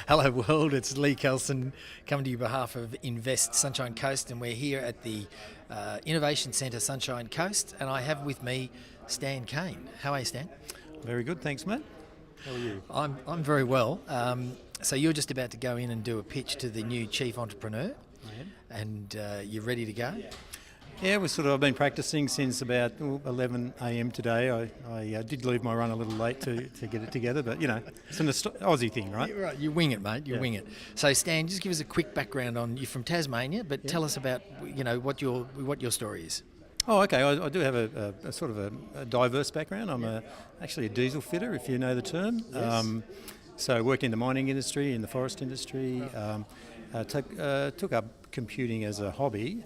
Hello world, it's Lee Kelson coming to you on behalf of Invest Sunshine Coast, and we're here at the Innovation Centre Sunshine Coast, and I have with me Stan Kane. How are you, Stan? Very good, thanks, mate. How are you? I'm very well. So you're just about to go in and do a pitch to the new Chief Entrepreneur, and you're ready to go? Yeah, I've been practicing since about 11 a.m. today. I did leave my run a little late to get it together, but it's an Aussie thing, right? Right, you wing it, mate. You wing it. So Stan, just give us a quick background on you. From Tasmania, but tell us about what your story is. Oh, okay. I do have a sort of a diverse background. I'm actually a diesel fitter, if you know the term. Yes. So I worked in the mining industry, in the forest industry. Took up computing as a hobby.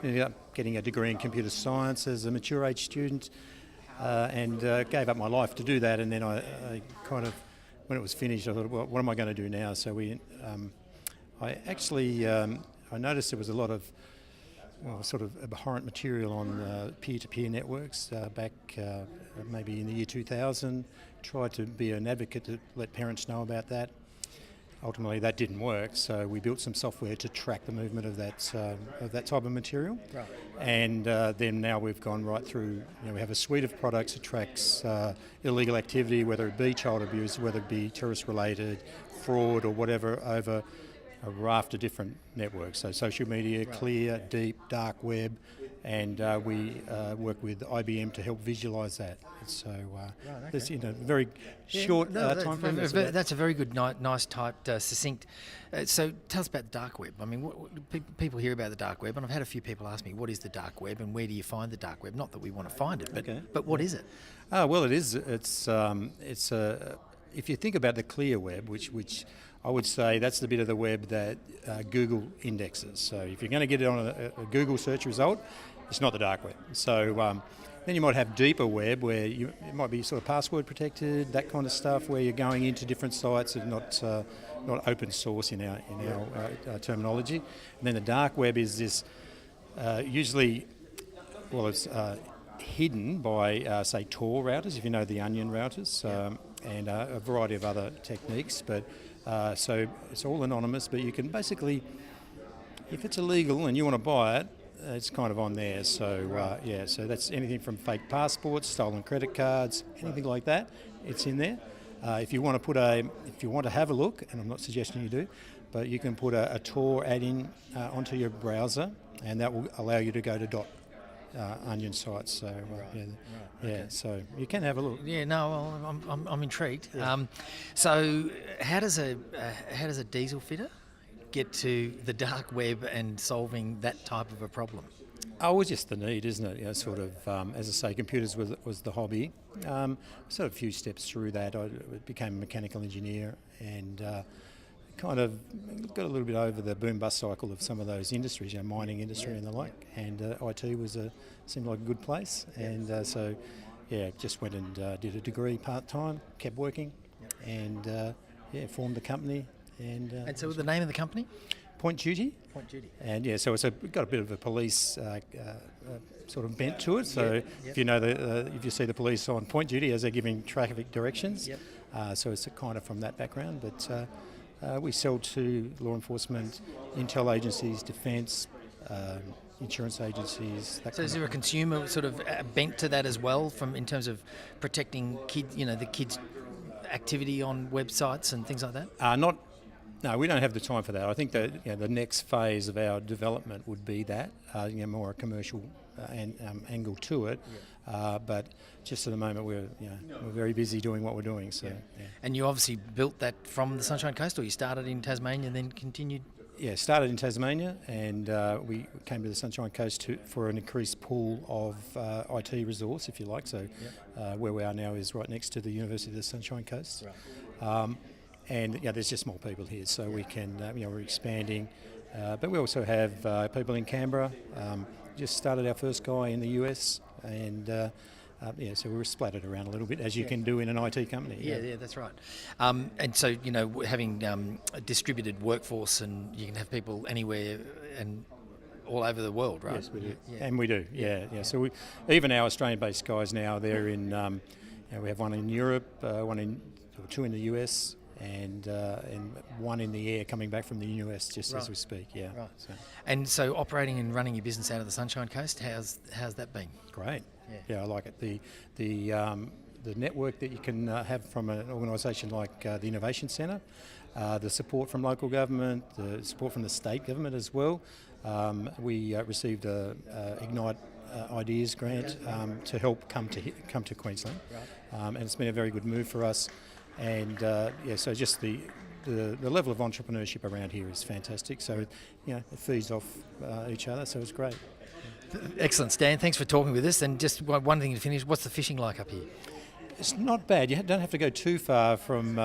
Ended up getting a degree in computer science as a mature age student, and gave up my life to do that. And then I kind of, when it was finished, I thought, well, what am I going to do now? So I noticed there was a lot of sort of abhorrent material on peer-to-peer networks back maybe in the year 2000. Tried to be an advocate to let parents know about that. Ultimately, that didn't work, so we built some software to track the movement of that type of material. Right. And then now we've gone right through. We have a suite of products that tracks illegal activity, whether it be child abuse, whether it be terrorist-related, fraud, or whatever, over a raft of different networks. So social media, clear, deep, dark web, and we work with IBM to help visualise that. So this in a very short time frame. That's a very good, nice typed, succinct. So tell us about the dark web. I mean, people hear about the dark web, and I've had a few people ask me, what is the dark web and where do you find the dark web? Not that we want to find it, but what is it? Well, it is. It's if you think about the clear web, which I would say that's the bit of the web that Google indexes. So if you're going to get it on a Google search result, it's not the dark web. So then you might have deeper web where it might be sort of password protected, that kind of stuff, where you're going into different sites and not open source in our terminology. And then the dark web is this usually, it's hidden by say Tor routers, if you know the Onion routers, and a variety of other techniques. But so it's all anonymous, but you can basically, if it's illegal and you want to buy it, it's kind of on there. So so that's anything from fake passports, stolen credit cards, anything like that. It's in there. If you want to have a look, and I'm not suggesting you do, but you can put a Tor add-in onto your browser, and that will allow you to go to Onion sites. So so you can have a look. Yeah, no, well, I'm intrigued. Yeah. So how does a diesel fitter get to the dark web and solving that type of a problem? Oh, it's just the need, isn't it? As I say, computers was the hobby. Sort of a few steps through that, I became a mechanical engineer and kind of got a little bit over the boom-bust cycle of some of those industries, mining industry and the like. And IT seemed like a good place. And just went and did a degree part-time, kept working, and formed a company. And so the name of the company? Point Duty. Point Duty. And so it's got a bit of a police sort of bent to it. So if you know if you see the police on Point Duty as they're giving traffic directions, so it's kind of from that background. But we sell to law enforcement, intel agencies, defence, insurance agencies. So is there a consumer sort of bent to that as well, in terms of protecting kids, the kids' activity on websites and things like that? No, we don't have the time for that. I think that the next phase of our development would be that, more a commercial angle to it. But just at the moment, we're very busy doing what we're doing. So. Yeah. And you obviously built that from the Sunshine Coast, or you started in Tasmania and then continued? Yeah, started in Tasmania, and we came to the Sunshine Coast for an increased pool of IT resource, if you like. So where we are now is right next to the University of the Sunshine Coast. Right. And there's just more people here, so we can, we're expanding. But we also have people in Canberra. Just started our first guy in the US, and so we're splattered around a little bit, as you can do in an IT company. Yeah, that's right. And so, having a distributed workforce, and you can have people anywhere and all over the world, right? Yes, we do. Yeah. And we do, yeah. So even our Australian-based guys now, they're in, we have one in Europe, two in the US, and one in the air coming back from the US just as we speak. Yeah. Right. So, And so operating and running your business out of the Sunshine Coast, how's that been? great. Yeah. Yeah, I like it. The network that you can have from an organisation like the Innovation Centre, the support from local government, the support from the state government as well. We received a Ignite Ideas grant to help come to Queensland, and it's been a very good move for us. And so just the level of entrepreneurship around here is fantastic. So it feeds off each other. So it's great. Excellent, Stan. Thanks for talking with us. And just one thing to finish, what's the fishing like up here? It's not bad. You don't have to go too far from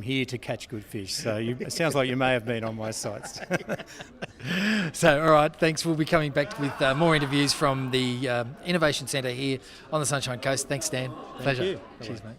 here to catch good fish. So it sounds like you may have been on my sites. So, all right, thanks. We'll be coming back with more interviews from the Innovation Centre here on the Sunshine Coast. Thanks, Stan. Pleasure. you. Cheers, mate.